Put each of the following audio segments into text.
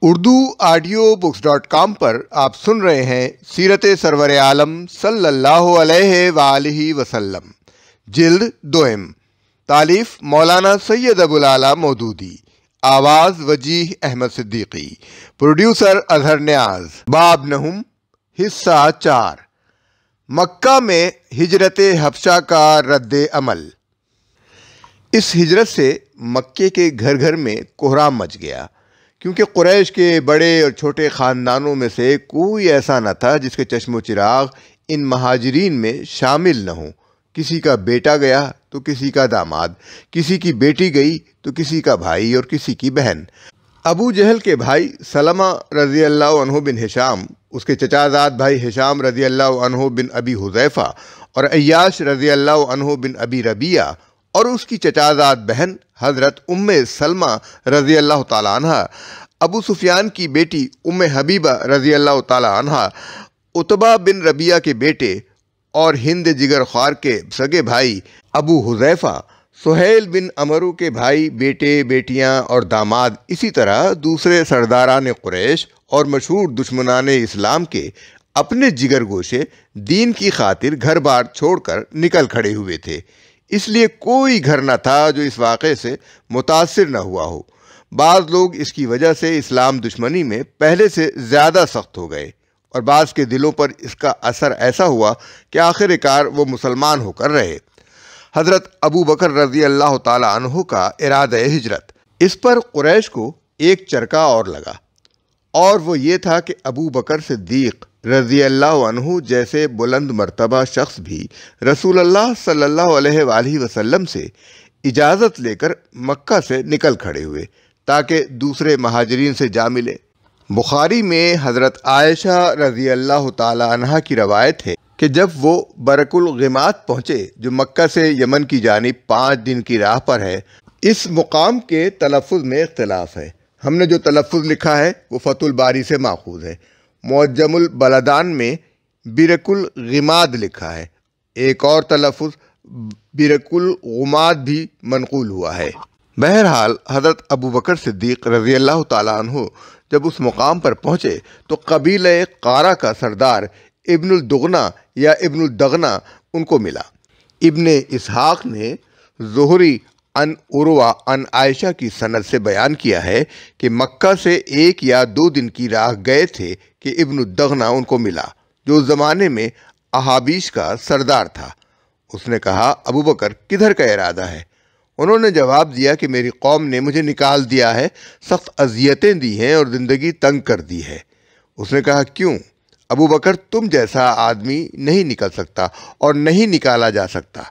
Urdu audio بکس.com پر آپ سن رہے ہیں سیرت سرور عالم صلی اللہ علیہ وآلہ وسلم، جلد دوئم، تالیف مولانا سید ابو العلا مودودی، آواز وجیح احمد صدیقی، پروڈیوسر اظہر نیاز۔ باب نہم، حصہ 4، مکہ میں ہجرت حبشہ کا رد عمل۔ اس ہجرت سے مکے کے گھر گھر میں کوہرام مچ گیا، کیونکہ قریش کے بڑے اور چھوٹے خاندانوں میں سے کوئی ایسا نہ تھا جس کے چشم و چراغ ان مہاجرین میں شامل نہ ہوں۔ کسی کا بیٹا گیا تو کسی کا داماد، کسی کی بیٹی گئی تو کسی کا بھائی اور کسی کی بہن۔ ابو جہل کے بھائی سلمہ رضی اللہ عنہ بن ہشام، اس کے چچا زاد بھائی ہشام رضی اللہ عنہ بن ابی حذیفہ اور عیاش رضی اللہ عنہ بن ابی ربیعہ، اور اس کی چچا زاد بہن حضرت ام سلمہ رضی اللہ تعالیٰ عنہ، ابو سفیان کی بیٹی ام حبیبہ رضی اللہ تعالیٰ عنہ، عتبہ بن ربیعہ کے بیٹے اور ہند جگر خوار کے سگے بھائی ابو حذیفہ، سہیل بن عمرو کے بھائی، بیٹے بیٹیاں اور داماد، اسی طرح دوسرے سرداران قریش اور مشہور دشمنان اسلام کے اپنے جگر گوشے دین کی خاطر گھر بار چھوڑ کر نکل کھڑے ہوئے تھے۔ اس لیے کوئی گھر نہ تھا جو اس واقعے سے متاثر نہ ہوا ہو۔ بعض لوگ اس کی وجہ سے اسلام دشمنی میں پہلے سے زیادہ سخت ہو گئے، اور بعض کے دلوں پر اس کا اثر ایسا ہوا کہ آخر کار وہ مسلمان ہو کر رہے۔ حضرت ابو بکر رضی اللہ تعالیٰ عنہ کا ارادہ ہجرت، اس پر قریش کو ایک چرکا اور لگا، اور وہ یہ تھا کہ ابو بکر صدیق رضی اللہ عنہ جیسے بلند مرتبہ شخص بھی رسول اللہ صلی اللہ علیہ وآلہ وسلم سے اجازت لے کر مکہ سے نکل کھڑے ہوئے تاکہ دوسرے مہاجرین سے جا ملے۔ بخاری میں حضرت عائشہ رضی اللہ تعالی عنہ کی روایت ہے کہ جب وہ برک الغمات پہنچے، جو مکہ سے یمن کی جانب 5 دن کی راہ پر ہے۔ اس مقام کے تلفظ میں اختلاف ہے۔ ہم نے جو تلفظ لکھا ہے وہ فتح الباری سے ماخوذ ہے۔ معجم البلدان میں برک الغماد لکھا ہے۔ ایک اور تلفظ برک الغماد بھی منقول ہوا ہے۔ بہرحال حضرت ابو بکر صدیق رضی اللہ تعالیٰ عنہ جب اس مقام پر پہنچے تو قبیلہ قارہ کا سردار ابن الدغنا یا ابن الدغنا ان کو ملا۔ ابن اسحاق نے زہری عن عروہ عن عائشہ کی سند سے بیان کیا ہے کہ مکہ سے 1 یا 2 دن کی راہ گئے تھے کہ ابن الدغنا ان کو ملا، جو اس زمانے میں احابیش کا سردار تھا۔ اس نے کہا، ابو بکر کدھر کا ارادہ ہے؟ انہوں نے جواب دیا کہ میری قوم نے مجھے نکال دیا ہے، سخت اذیتیں دی ہیں اور زندگی تنگ کر دی ہے۔ اس نے کہا، کیوں؟ ابو بکر، تم جیسا آدمی نہیں نکل سکتا اور نہیں نکالا جا سکتا۔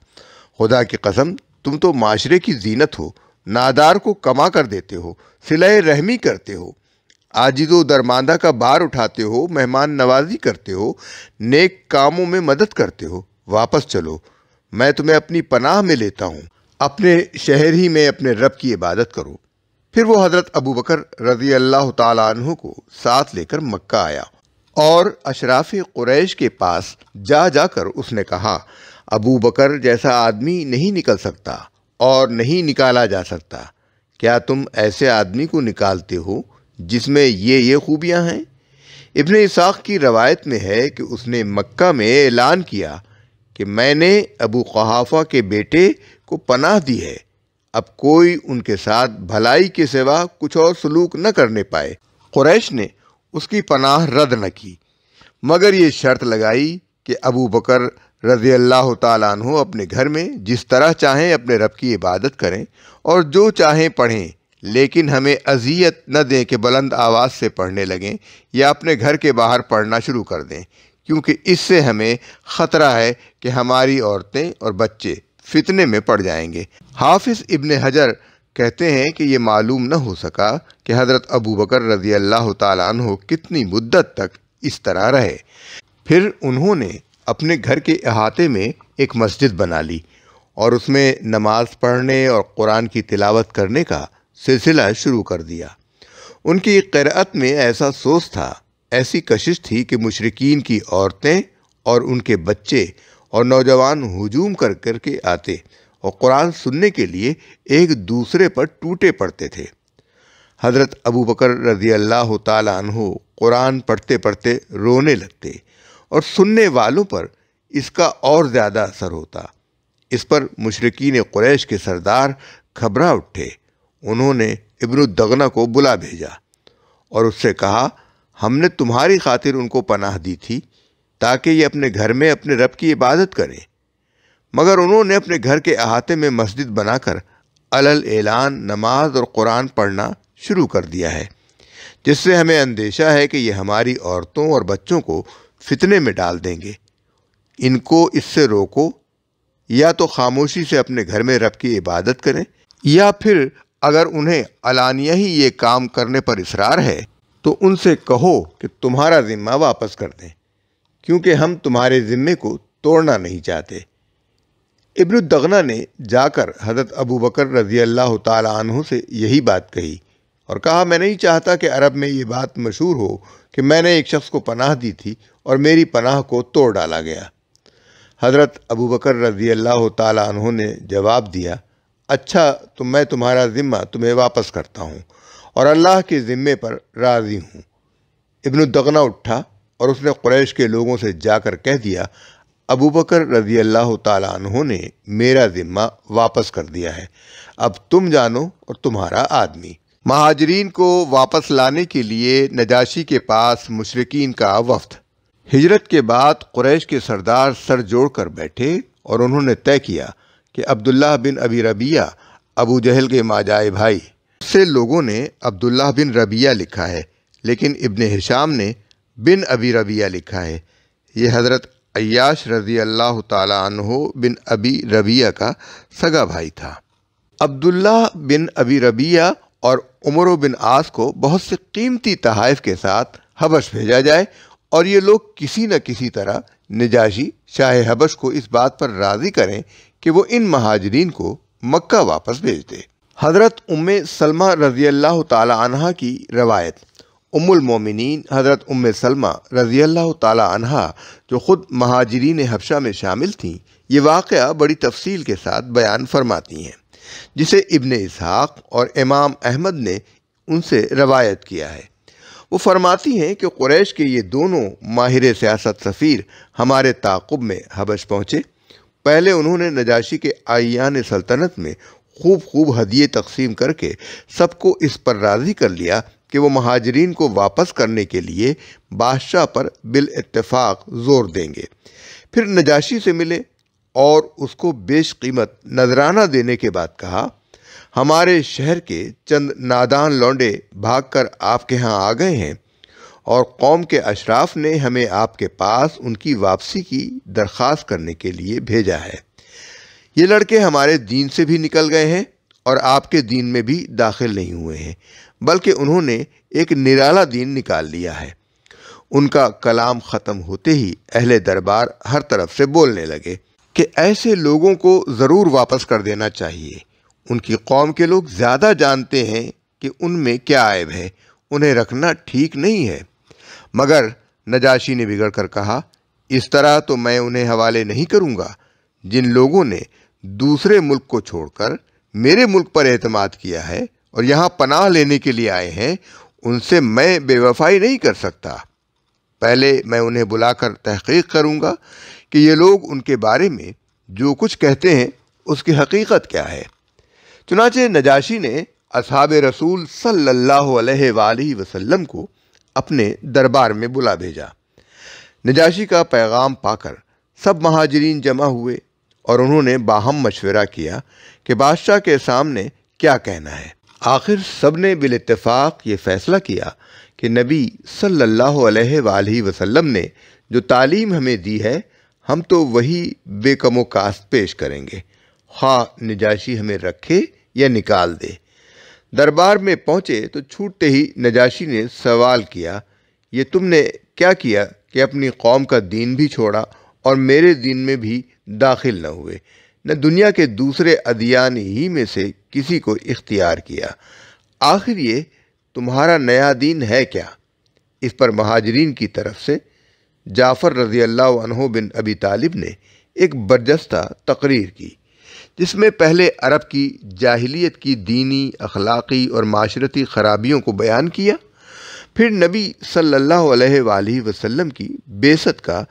خدا کی قسم، تم تو معاشرے کی زینت ہو، نادار کو کما کر دیتے ہو، صلہ رحمی کرتے ہو، عاجز و درماندہ کا بار اٹھاتے ہو، مہمان نوازی کرتے ہو، نیک کاموں میں مدد کرتے ہو۔ واپس چلو، میں تمہیں اپنی پناہ میں لیتا ہوں، اپنے شہر ہی میں اپنے رب کی عبادت کرو۔ پھر وہ حضرت ابو بکر رضی اللہ تعالیٰ عنہ کو ساتھ لے کر مکہ آیا، اور اشراف قریش کے پاس جا جا کر اس نے کہا، ابو بکر جیسا آدمی نہیں نکل سکتا اور نہیں نکالا جا سکتا۔ کیا تم ایسے آدمی کو نکالتے ہو جس میں یہ خوبیاں ہیں؟ ابن اسحاق کی روایت میں ہے کہ اس نے مکہ میں اعلان کیا کہ میں نے ابو قحافہ کے بیٹے کو پناہ دی ہے، اب کوئی ان کے ساتھ بھلائی کے سوا کچھ اور سلوک نہ کرنے پائے۔ قریش نے اس کی پناہ رد نہ کی، مگر یہ شرط لگائی کہ ابو بکر رضی اللہ تعالیٰ عنہ اپنے گھر میں جس طرح چاہیں اپنے رب کی عبادت کریں اور جو چاہیں پڑھیں، لیکن ہمیں اذیت نہ دیں کہ بلند آواز سے پڑھنے لگیں یا اپنے گھر کے باہر پڑھنا شروع کر دیں، کیونکہ اس سے ہمیں خطرہ ہے کہ ہماری عورتیں اور بچے فتنے میں پڑ جائیں گے۔ حافظ ابن حجر کہتے ہیں کہ یہ معلوم نہ ہو سکا کہ حضرت ابو بکر رضی اللہ تعالیٰ عنہ کتنی مدت تک اس طرح رہے۔ پھر انہوں نے اپنے گھر کے احاطے میں ایک مسجد بنا لی اور اس میں نماز پڑھنے اور قرآن کی تلاوت کرنے کا سلسلہ شروع کر دیا۔ ان کی قرأت میں ایسا سوز تھا، ایسی کشش تھی کہ مشرکین کی عورتیں اور ان کے بچے اور نوجوان ہجوم کر کر کے آتے اور قرآن سننے کے لیے ایک دوسرے پر ٹوٹے پڑتے تھے۔ حضرت ابو بکر رضی اللہ تعالیٰ عنہ قرآن پڑھتے پڑھتے رونے لگتے اور سننے والوں پر اس کا اور زیادہ اثر ہوتا۔ اس پر مشرکین قریش کے سردار گھبرا اٹھے۔ انہوں نے ابن الدغنہ کو بلا بھیجا اور اس سے کہا، ہم نے تمہاری خاطر ان کو پناہ دی تھی تاکہ یہ اپنے گھر میں اپنے رب کی عبادت کریں، مگر انہوں نے اپنے گھر کے احاطے میں مسجد بنا کر علل اعلان نماز اور قرآن پڑھنا شروع کر دیا ہے، جس سے ہمیں اندیشہ ہے کہ یہ ہماری عورتوں اور بچوں کو فتنے میں ڈال دیں گے۔ ان کو اس سے روکو، یا تو خاموشی سے اپنے گھر میں رب کی عبادت کریں، یا پھر اگر انہیں علانیہ ہی یہ کام کرنے پر اصرار ہے تو ان سے کہو کہ تمہارا ذمہ واپس کر دیں، کیونکہ ہم تمہارے ذمے کو توڑنا نہیں چاہتے۔ ابن الدغنہ نے جا کر حضرت ابو بکر رضی اللہ تعالیٰ عنہ سے یہی بات کہی اور کہا، میں نہیں چاہتا کہ عرب میں یہ بات مشہور ہو کہ میں نے ایک شخص کو پناہ دی تھی اور میری پناہ کو توڑ ڈالا گیا۔ حضرت ابو بکر رضی اللہ تعالیٰ عنہ نے جواب دیا، اچھا تو میں تمہارا ذمہ تمہیں واپس کرتا ہوں اور اللہ کے ذمے پر راضی ہوں۔ ابن الدغنہ اٹھا اور اس نے قریش کے لوگوں سے جا کر کہہ دیا، ابو بکر رضی اللہ تعالیٰ عنہ نے میرا ذمہ واپس کر دیا ہے، اب تم جانو اور تمہارا آدمی۔ مہاجرین کو واپس لانے کے لیے نجاشی کے پاس مشرکین کا وفد۔ ہجرت کے بعد قریش کے سردار سر جوڑ کر بیٹھے اور انہوں نے طے کیا کہ عبداللہ بن ابی ربیعہ ابو جہل کے ماجائے بھائی سے لوگوں نے عبداللہ بن ربیعہ لکھا ہے، لیکن ابن ہشام نے بن ابی ربیعہ لکھا ہے۔ یہ حضرت عیاش رضی اللہ تعالیٰ عنہ بن ابی ربیعہ کا سگا بھائی تھا۔ عبداللہ بن ابی ربیعہ اور عمر بن عاص کو بہت سے قیمتی تحائف کے ساتھ حبش بھیجا جائے اور یہ لوگ کسی نہ کسی طرح نجاشی شاہ حبش کو اس بات پر راضی کریں کہ وہ ان مہاجرین کو مکہ واپس بھیج دے۔ حضرت ام سلمہ رضی اللہ تعالی عنہا کی روایت۔ ام المومنین حضرت ام سلمہ رضی اللہ تعالی عنہا جو خود مہاجرین حبشہ میں شامل تھیں، یہ واقعہ بڑی تفصیل کے ساتھ بیان فرماتی ہیں، جسے ابن اسحاق اور امام احمد نے ان سے روایت کیا ہے۔ وہ فرماتی ہیں کہ قریش کے یہ دونوں ماہر سیاست سفیر ہمارے تعاقب میں حبش پہنچے۔ پہلے انہوں نے نجاشی کے اعیان سلطنت میں خوب ہدیے تقسیم کر کے سب کو اس پر راضی کر لیا کہ وہ مہاجرین کو واپس کرنے کے لیے بادشاہ پر بالاتفاق زور دیں گے۔ پھر نجاشی سے ملے اور اس کو بیش قیمت نذرانہ دینے کے بعد کہا، ہمارے شہر کے چند نادان لونڈے بھاگ کر آپ کے ہاں آ گئے ہیں اور قوم کے اشراف نے ہمیں آپ کے پاس ان کی واپسی کی درخواست کرنے کے لیے بھیجا ہے۔ یہ لڑکے ہمارے دین سے بھی نکل گئے ہیں اور آپ کے دین میں بھی داخل نہیں ہوئے ہیں، بلکہ انہوں نے ایک نرالا دین نکال لیا ہے۔ ان کا کلام ختم ہوتے ہی اہل دربار ہر طرف سے بولنے لگے کہ ایسے لوگوں کو ضرور واپس کر دینا چاہیے۔ ان کی قوم کے لوگ زیادہ جانتے ہیں کہ ان میں کیا عیب ہے، انہیں رکھنا ٹھیک نہیں ہے۔ مگر نجاشی نے بگڑ کر کہا، اس طرح تو میں انہیں حوالے نہیں کروں گا۔ جن لوگوں نے دوسرے ملک کو چھوڑ کر میرے ملک پر اعتماد کیا ہے اور یہاں پناہ لینے کے لیے آئے ہیں، ان سے میں بے وفائی نہیں کر سکتا۔ پہلے میں انہیں بلا کر تحقیق کروں گا کہ یہ لوگ ان کے بارے میں جو کچھ کہتے ہیں اس کی حقیقت کیا ہے۔ چنانچہ نجاشی نے اصحاب رسول صلی اللہ علیہ وآلہ وسلم کو اپنے دربار میں بلا بھیجا۔ نجاشی کا پیغام پا کر سب مہاجرین جمع ہوئے اور انہوں نے باہم مشورہ کیا کہ بادشاہ کے سامنے کیا کہنا ہے۔ آخر سب نے بالاتفاق یہ فیصلہ کیا کہ نبی صلی اللہ علیہ وآلہ وسلم نے جو تعلیم ہمیں دی ہے، ہم تو وہی بے کم و کاست پیش کریں گے، خواہ نجاشی ہمیں رکھے یا نکال دے۔ دربار میں پہنچے تو چھوٹتے ہی نجاشی نے سوال کیا، یہ تم نے کیا کیا کہ اپنی قوم کا دین بھی چھوڑا اور میرے دین میں بھی داخل نہ ہوئے، نہ دنیا کے دوسرے ادیان ہی میں سے کسی کو اختیار کیا؟ آخر یہ تمہارا نیا دین ہے کیا؟ اس پر مہاجرین کی طرف سے جعفر رضی اللہ عنہ بن ابی طالب نے ایک برجستہ تقریر کی، جس میں پہلے عرب کی جاہلیت کی دینی، اخلاقی اور معاشرتی خرابیوں کو بیان کیا، پھر نبی صلی اللہ علیہ وآلہ وسلم کی بعثت کا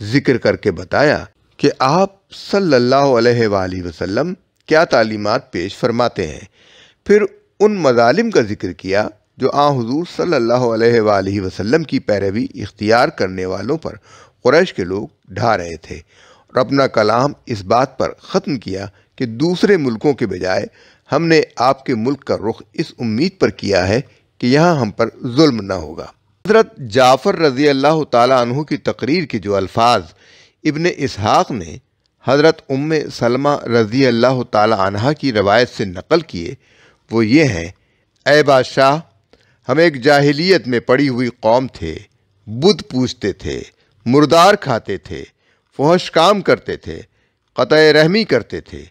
ذکر کر کے بتایا کہ آپ صلی اللہ علیہ وآلہ وسلم کیا تعلیمات پیش فرماتے ہیں، پھر ان مظالم کا ذکر کیا جو حضور صلی اللہ علیہ وآلہ وسلم کی پیروی اختیار کرنے والوں پر قریش کے لوگ ڈھا رہے تھے، اور اپنا کلام اس بات پر ختم کیا کہ دوسرے ملکوں کے بجائے ہم نے آپ کے ملک کا رخ اس امید پر کیا ہے کہ یہاں ہم پر ظلم نہ ہوگا۔ حضرت جعفر رضی اللہ تعالیٰ عنہ کی تقریر کے جو الفاظ ابن اسحاق نے حضرت ام سلمہ رضی اللہ تعالیٰ عنہ کی روایت سے نقل کیے وہ یہ ہیں: اے بادشاہ، ہم ایک جاہلیت میں پڑی ہوئی قوم تھے، بت پوجتے تھے، مردار کھاتے تھے، فحش کام کرتے تھے، قطع رحمی کرتے تھے،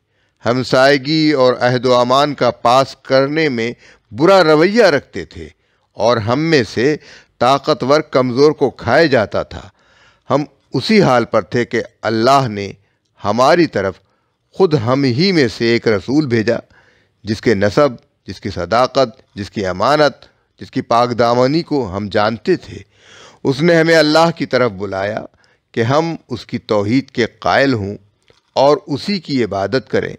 ہمسائیگی اور عہد و امان کا پاس کرنے میں برا رویہ رکھتے تھے، اور ہم میں سے طاقتور کمزور کو کھائے جاتا تھا۔ ہم اسی حال پر تھے کہ اللہ نے ہماری طرف خود ہم ہی میں سے ایک رسول بھیجا، جس کے نسب، جس کی صداقت، جس کی امانت، جس کی پاک دامنی کو ہم جانتے تھے۔ اس نے ہمیں اللہ کی طرف بلایا کہ ہم اس کی توحید کے قائل ہوں اور اسی کی عبادت کریں،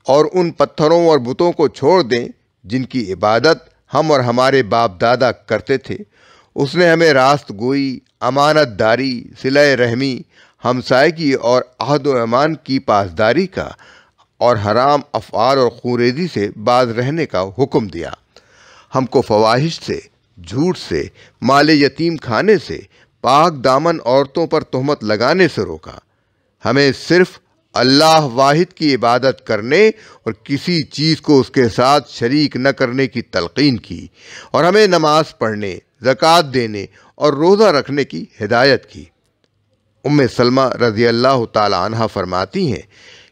اور ان پتھروں اور بتوں کو چھوڑ دیں جن کی عبادت ہم اور ہمارے باپ دادا کرتے تھے۔ اس نے ہمیں راست گوئی، امانت داری، صلہ رحمی، ہمسائیگی اور عہد و امان کی پاسداری کا اور حرام افعال اور خوریزی سے باز رہنے کا حکم دیا۔ ہم کو فواحش سے، جھوٹ سے، مال یتیم کھانے سے، پاک دامن عورتوں پر تہمت لگانے سے روکا۔ ہمیں صرف اللہ واحد کی عبادت کرنے اور کسی چیز کو اس کے ساتھ شریک نہ کرنے کی تلقین کی، اور ہمیں نماز پڑھنے، زکوٰۃ دینے اور روزہ رکھنے کی ہدایت کی۔ ام سلمہ رضی اللہ تعالی عنہ فرماتی ہیں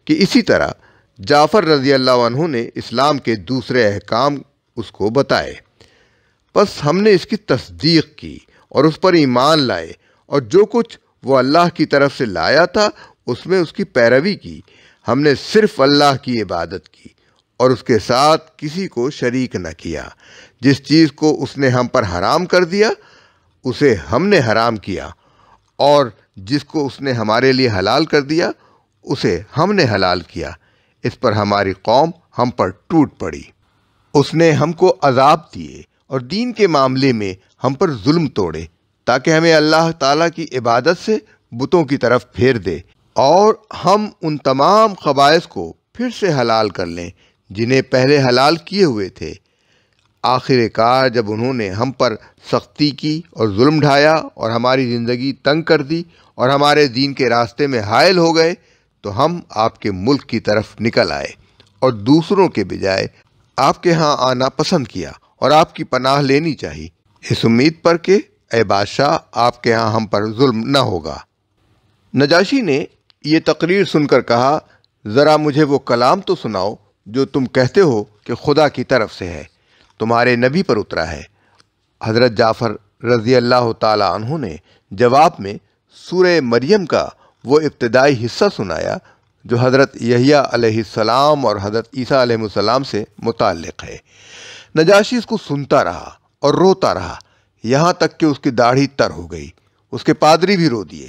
کہ اسی طرح جعفر رضی اللہ عنہ نے اسلام کے دوسرے احکام اس کو بتائے، بس ہم نے اس کی تصدیق کی اور اس پر ایمان لائے، اور جو کچھ وہ اللہ کی طرف سے لایا تھا اس میں اس کی پیروی کی۔ ہم نے صرف اللہ کی عبادت کی اور اس کے ساتھ کسی کو شریک نہ کیا۔ جس چیز کو اس نے ہم پر حرام کر دیا اسے ہم نے حرام کیا، اور جس کو اس نے ہمارے لیے حلال کر دیا اسے ہم نے حلال کیا۔ اس پر ہماری قوم ہم پر ٹوٹ پڑی۔ اس نے ہم کو عذاب دیے اور دین کے معاملے میں ہم پر ظلم توڑے، تاکہ ہمیں اللہ تعالیٰ کی عبادت سے بتوں کی طرف پھیر دے، اور ہم ان تمام خبائث کو پھر سے حلال کر لیں جنہیں پہلے حلال کیے ہوئے تھے۔ آخر کار جب انہوں نے ہم پر سختی کی اور ظلم ڈھایا اور ہماری زندگی تنگ کر دی اور ہمارے دین کے راستے میں حائل ہو گئے، تو ہم آپ کے ملک کی طرف نکل آئے اور دوسروں کے بجائے آپ کے ہاں آنا پسند کیا اور آپ کی پناہ لینی چاہی، اس امید پر کہ اے بادشاہ آپ کے ہاں ہم پر ظلم نہ ہوگا۔ نجاشی نے یہ تقریر سن کر کہا، ذرا مجھے وہ کلام تو سناؤ جو تم کہتے ہو کہ خدا کی طرف سے ہے، تمہارے نبی پر اترا ہے۔ حضرت جعفر رضی اللہ تعالی عنہ نے جواب میں سورہ مریم کا وہ ابتدائی حصہ سنایا جو حضرت یحییٰ علیہ السلام اور حضرت عیسیٰ علیہ السلام سے متعلق ہے۔ نجاشی اس کو سنتا رہا اور روتا رہا، یہاں تک کہ اس کی داڑھی تر ہو گئی، اس کے پادری بھی رو دیے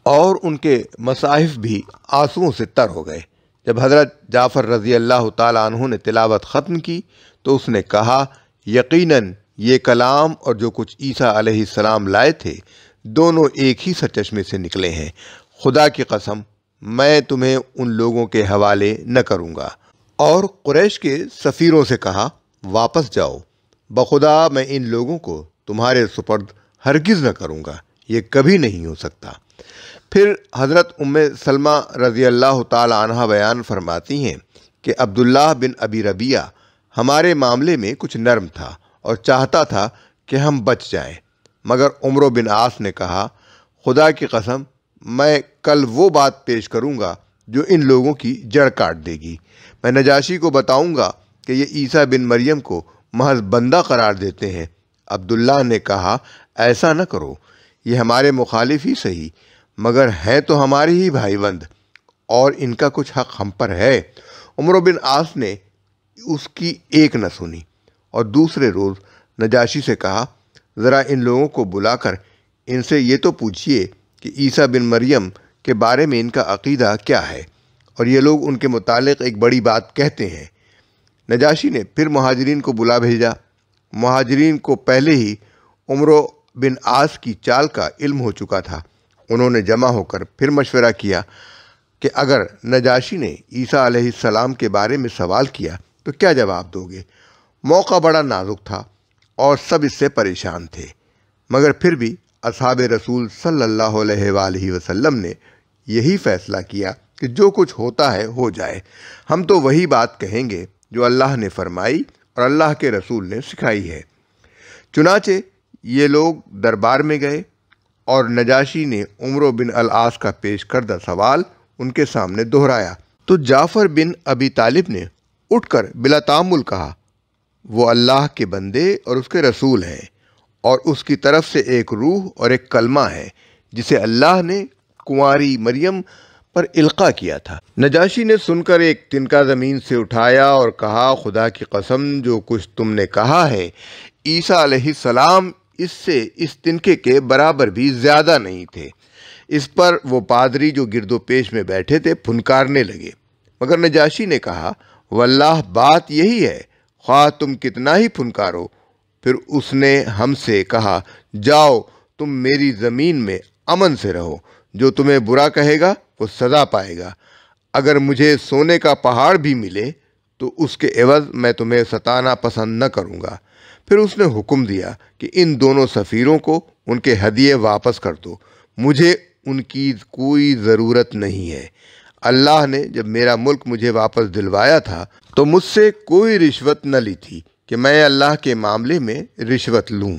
اور ان کے مصاحف بھی آنسوؤں سے تر ہو گئے۔ جب حضرت جعفر رضی اللہ تعالی عنہ نے تلاوت ختم کی تو اس نے کہا، یقیناً یہ کلام اور جو کچھ عیسیٰ علیہ السلام لائے تھے دونوں ایک ہی سرچشمے سے نکلے ہیں۔ خدا کی قسم میں تمہیں ان لوگوں کے حوالے نہ کروں گا۔ اور قریش کے سفیروں سے کہا، واپس جاؤ، بخدا میں ان لوگوں کو تمہارے سپرد ہرگز نہ کروں گا، یہ کبھی نہیں ہو سکتا۔ پھر حضرت ام سلمہ رضی اللہ تعالی عنہ بیان فرماتی ہیں کہ عبداللہ بن ابی ربیعہ ہمارے معاملے میں کچھ نرم تھا اور چاہتا تھا کہ ہم بچ جائیں، مگر عمرو بن عاص نے کہا، خدا کی قسم میں کل وہ بات پیش کروں گا جو ان لوگوں کی جڑ کاٹ دے گی۔ میں نجاشی کو بتاؤں گا کہ یہ عیسیٰ بن مریم کو محض بندہ قرار دیتے ہیں۔ عبداللہ نے کہا، ایسا نہ کرو، یہ ہمارے مخالف ہی صحیح، مگر ہیں تو ہمارے ہی بھائی بند، اور ان کا کچھ حق ہم پر ہے۔ عمرو بن عاص نے اس کی ایک نہ سنی اور دوسرے روز نجاشی سے کہا، ذرا ان لوگوں کو بلا کر ان سے یہ تو پوچھئے کہ عیسیٰ بن مریم کے بارے میں ان کا عقیدہ کیا ہے، اور یہ لوگ ان کے متعلق ایک بڑی بات کہتے ہیں۔ نجاشی نے پھر مہاجرین کو بلا بھیجا۔ مہاجرین کو پہلے ہی عمرو بن عاص کی چال کا علم ہو چکا تھا۔ انہوں نے جمع ہو کر پھر مشورہ کیا کہ اگر نجاشی نے عیسیٰ علیہ السلام کے بارے میں سوال کیا تو کیا جواب دو گے؟ موقع بڑا نازک تھا اور سب اس سے پریشان تھے، مگر پھر بھی اصحاب رسول صلی اللہ علیہ وآلہ وسلم نے یہی فیصلہ کیا کہ جو کچھ ہوتا ہے ہو جائے، ہم تو وہی بات کہیں گے جو اللہ نے فرمائی اور اللہ کے رسول نے سکھائی ہے۔ چنانچہ یہ لوگ دربار میں گئے اور نجاشی نے عمرو بن العاص کا پیش کردہ سوال ان کے سامنے دہرایا تو جعفر بن ابی طالب نے اٹھ کر بلا تعمل کہا، وہ اللہ کے بندے اور اس کے رسول ہیں، اور اس کی طرف سے ایک روح اور ایک کلمہ ہے جسے اللہ نے کنواری مریم پر القاء کیا تھا۔ نجاشی نے سن کر ایک تنکا زمین سے اٹھایا اور کہا، خدا کی قسم جو کچھ تم نے کہا ہے عیسیٰ علیہ السلام اس سے اس تنکے کے برابر بھی زیادہ نہیں تھے۔ اس پر وہ پادری جو گرد و پیش میں بیٹھے تھے پھنکارنے لگے، مگر نجاشی نے کہا، واللہ بات یہی ہے، خواہ تم کتنا ہی پھنکارو۔ پھر اس نے ہم سے کہا، جاؤ تم میری زمین میں امن سے رہو، جو تمہیں برا کہے گا وہ سزا پائے گا، اگر مجھے سونے کا پہاڑ بھی ملے تو اس کے عوض میں تمہیں ستانا پسند نہ کروں گا۔ پھر اس نے حکم دیا کہ ان دونوں سفیروں کو ان کے ہدیے واپس کر دو، مجھے ان کی کوئی ضرورت نہیں ہے۔ اللہ نے جب میرا ملک مجھے واپس دلوایا تھا تو مجھ سے کوئی رشوت نہ لی تھی کہ میں اللہ کے معاملے میں رشوت لوں۔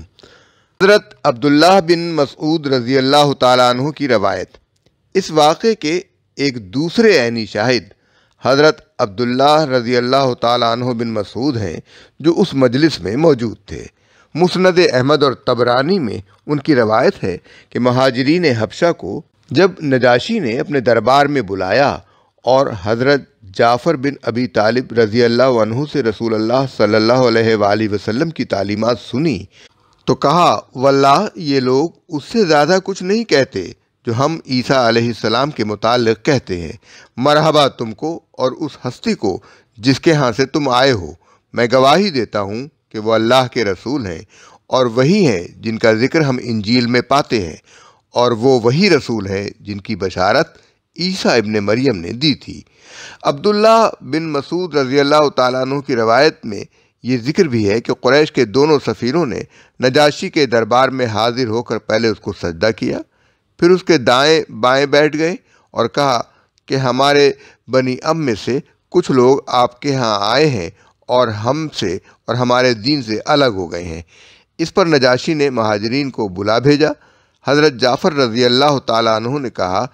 حضرت عبداللہ بن مسعود رضی اللہ تعالیٰ عنہ کی روایت۔ اس واقعے کے ایک دوسرے عینی شاہد حضرت عبداللہ رضی اللہ تعالیٰ عنہ بن مسعود ہیں جو اس مجلس میں موجود تھے۔ مسند احمد اور طبرانی میں ان کی روایت ہے کہ مہاجرین حبشہ کو جب نجاشی نے اپنے دربار میں بلایا اور حضرت جعفر بن ابی طالب رضی اللہ عنہ سے رسول اللہ صلی اللہ علیہ وآلہ وسلم کی تعلیمات سنی تو کہا، واللہ یہ لوگ اس سے زیادہ کچھ نہیں کہتے جو ہم عیسیٰ علیہ السلام کے متعلق کہتے ہیں۔ مرحبا تم کو اور اس ہستی کو جس کے ہاں سے تم آئے ہو، میں گواہی دیتا ہوں کہ وہ اللہ کے رسول ہیں اور وہی ہیں جن کا ذکر ہم انجیل میں پاتے ہیں، اور وہ وہی رسول ہیں جن کی بشارت عیسیٰ ابن مریم نے دی تھی۔ عبداللہ بن مسعود رضی اللہ تعالیٰ عنہ کی روایت میں یہ ذکر بھی ہے کہ قریش کے دونوں سفیروں نے نجاشی کے دربار میں حاضر ہو کر پہلے اس کو سجدہ کیا، پھر اس کے دائیں بائیں بیٹھ گئے اور کہا کہ ہمارے بنی ام میں سے کچھ لوگ آپ کے ہاں آئے ہیں اور ہم سے اور ہمارے دین سے الگ ہو گئے ہیں۔ اس پر نجاشی نے مہاجرین کو بلا بھیجا۔ حضرت جعفر رضی اللہ تعالیٰ عنہ نے کہا،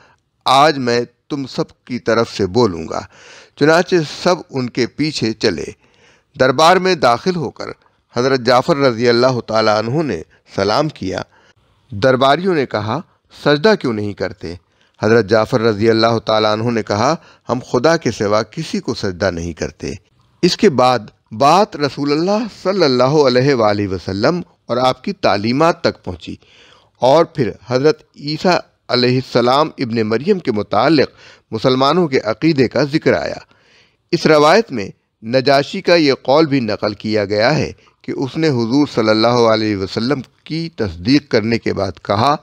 آج میں تم سب کی طرف سے بولوں گا۔ چنانچہ سب ان کے پیچھے چلے۔ دربار میں داخل ہو کر حضرت جعفر رضی اللہ تعالیٰ عنہ نے سلام کیا۔ درباریوں نے کہا، سجدہ کیوں نہیں کرتے؟ حضرت جعفر رضی اللہ تعالیٰ عنہ نے کہا، ہم خدا کے سوا کسی کو سجدہ نہیں کرتے۔ اس کے بعد بات رسول اللہ صلی اللہ علیہ وآلہ وسلم اور آپ کی تعلیمات تک پہنچی، اور پھر حضرت عیسیٰ علیہ السلام ابن مریم کے متعلق مسلمانوں کے عقیدے کا ذکر آیا۔ اس روایت میں نجاشی کا یہ قول بھی نقل کیا گیا ہے کہ اس نے حضور صلی اللہ علیہ وسلم کی تصدیق کرنے کے بعد کہا،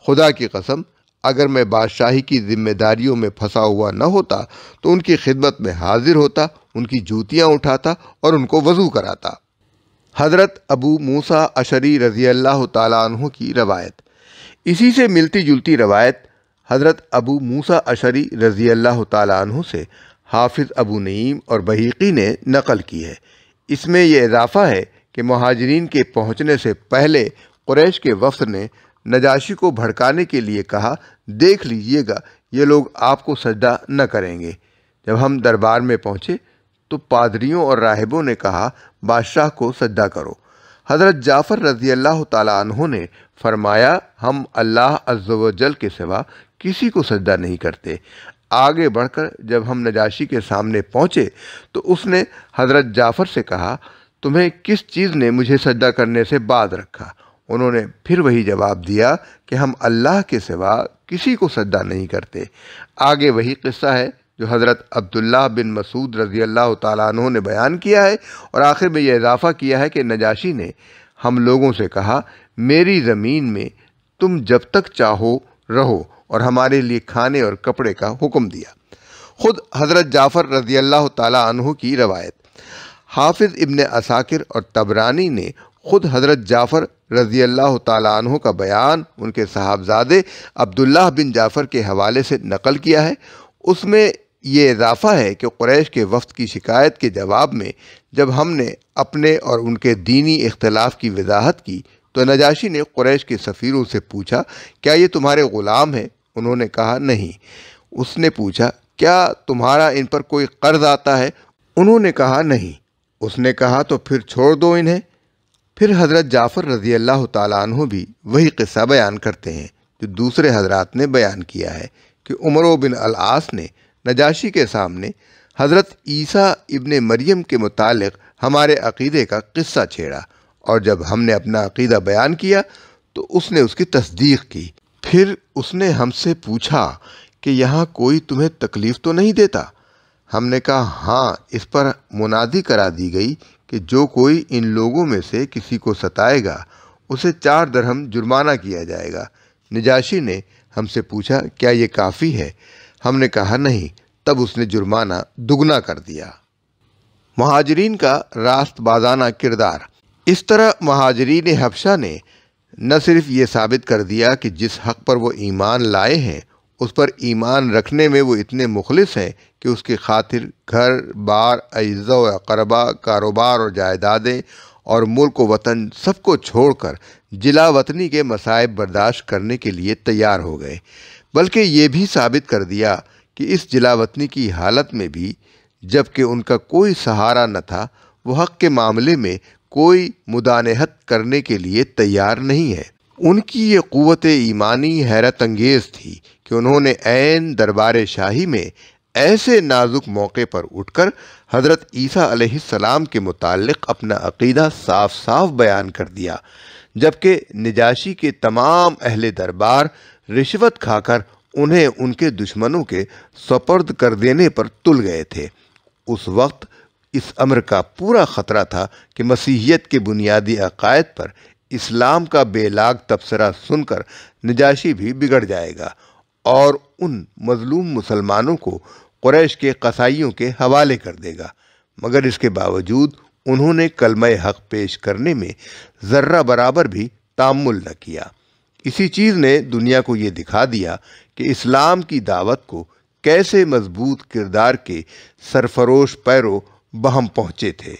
خدا کی قسم اگر میں بادشاہی کی ذمہ داریوں میں پھنسا ہوا نہ ہوتا تو ان کی خدمت میں حاضر ہوتا، ان کی جوتیاں اٹھاتا اور ان کو وضو کراتا۔ حضرت ابو موسیٰ اشعری رضی اللہ تعالیٰ عنہ کی روایت۔ اسی سے ملتی جلتی روایت حضرت ابو موسیٰ اشعری رضی اللہ تعالیٰ عنہ سے حافظ ابو نعیم اور بہیقی نے نقل کی ہے۔ اس میں یہ اضافہ ہے کہ مہاجرین کے پہنچنے سے پہلے قریش کے وفد نے نجاشی کو بھڑکانے کے لیے کہا، دیکھ لیجئے گا یہ لوگ آپ کو سجدہ نہ کریں گے۔ جب ہم دربار میں پہنچے تو پادریوں اور راہبوں نے کہا، بادشاہ کو سجدہ کرو۔ حضرت جعفر رضی اللہ تعالیٰ عنہ نے فرمایا، ہم اللہ عز و جل کے سوا کسی کو سجدہ نہیں کرتے۔ آگے بڑھ کر جب ہم نجاشی کے سامنے پہنچے تو اس نے حضرت جعفر سے کہا، تمہیں کس چیز نے مجھے سجدہ کرنے سے باز رکھا؟ انہوں نے پھر وہی جواب دیا کہ ہم اللہ کے سوا کسی کو سجدہ نہیں کرتے۔ آگے وہی قصہ ہے جو حضرت عبداللہ بن مسعود رضی اللہ تعالیٰ عنہ نے بیان کیا ہے، اور آخر میں یہ اضافہ کیا ہے کہ نجاشی نے ہم لوگوں سے کہا، میری زمین میں تم جب تک چاہو رہو، اور ہمارے لیے کھانے اور کپڑے کا حکم دیا۔ خود حضرت جعفر رضی اللہ تعالیٰ عنہ کی روایت۔ حافظ ابن عساکر اور طبرانی نے خود حضرت جعفر رضی اللہ تعالیٰ عنہ کا بیان ان کے صاحبزادے عبداللہ بن جعفر کے حوالے سے نقل کیا ہے۔ اس میں یہ اضافہ ہے کہ قریش کے وفد کی شکایت کے جواب میں جب ہم نے اپنے اور ان کے دینی اختلاف کی وضاحت کی تو نجاشی نے قریش کے سفیروں سے پوچھا، کیا یہ تمہارے غلام ہیں؟ انہوں نے کہا نہیں۔ اس نے پوچھا، کیا تمہارا ان پر کوئی قرض آتا ہے؟ انہوں نے کہا نہیں۔ اس نے کہا، تو پھر چھوڑ دو انہیں۔ پھر حضرت جعفر رضی اللہ تعالیٰ عنہ بھی وہی قصہ بیان کرتے ہیں جو دوسرے حضرات نے بیان کیا ہے کہ عمر بن العاص نے نجاشی کے سامنے حضرت عیسیٰ ابن مریم کے متعلق ہمارے عقیدے کا قصہ چھیڑا، اور جب ہم نے اپنا عقیدہ بیان کیا تو اس نے اس کی تصدیق کی۔ پھر اس نے ہم سے پوچھا کہ یہاں کوئی تمہیں تکلیف تو نہیں دیتا؟ ہم نے کہا ہاں۔ اس پر منادی کرا دی گئی کہ جو کوئی ان لوگوں میں سے کسی کو ستائے گا اسے 4 درہم جرمانہ کیا جائے گا۔ نجاشی نے ہم سے پوچھا، کیا یہ کافی ہے؟ ہم نے کہا نہیں۔ تب اس نے جرمانہ دگنا کر دیا۔ مہاجرین کا راست بازانہ کردار۔ اس طرح مہاجرین حبشہ نے نہ صرف یہ ثابت کر دیا کہ جس حق پر وہ ایمان لائے ہیں اس پر ایمان رکھنے میں وہ اتنے مخلص ہیں کہ اس کی خاطر گھر بار، اعزاء و اقربا، کاروبار اور جائیدادیں اور ملک و وطن سب کو چھوڑ کر جلا وطنی کے مصائب برداشت کرنے کے لیے تیار ہو گئے، بلکہ یہ بھی ثابت کر دیا کہ اس جلا وطنی کی حالت میں بھی جب کہ ان کا کوئی سہارا نہ تھا وہ حق کے معاملے میں کوئی مدانحت کرنے کے لیے تیار نہیں ہے۔ ان کی یہ قوت ایمانی حیرت انگیز تھی کہ انہوں نے عین دربار شاہی میں ایسے نازک موقع پر اٹھ کر حضرت عیسیٰ علیہ السلام کے متعلق اپنا عقیدہ صاف صاف بیان کر دیا، جبکہ نجاشی کے تمام اہل دربار رشوت کھا کر انہیں ان کے دشمنوں کے سپرد کر دینے پر تل گئے تھے۔ اس وقت اس امر کا پورا خطرہ تھا کہ مسیحیت کے بنیادی عقائد پر اسلام کا بے لاگ تبصرہ سن کر نجاشی بھی بگڑ جائے گا اور ان مظلوم مسلمانوں کو قریش کے قصائیوں کے حوالے کر دے گا، مگر اس کے باوجود انہوں نے کلمہ حق پیش کرنے میں ذرہ برابر بھی تامل نہ کیا۔ اسی چیز نے دنیا کو یہ دکھا دیا کہ اسلام کی دعوت کو کیسے مضبوط کردار کے سرفروش پیرو بہم پہنچے تھے۔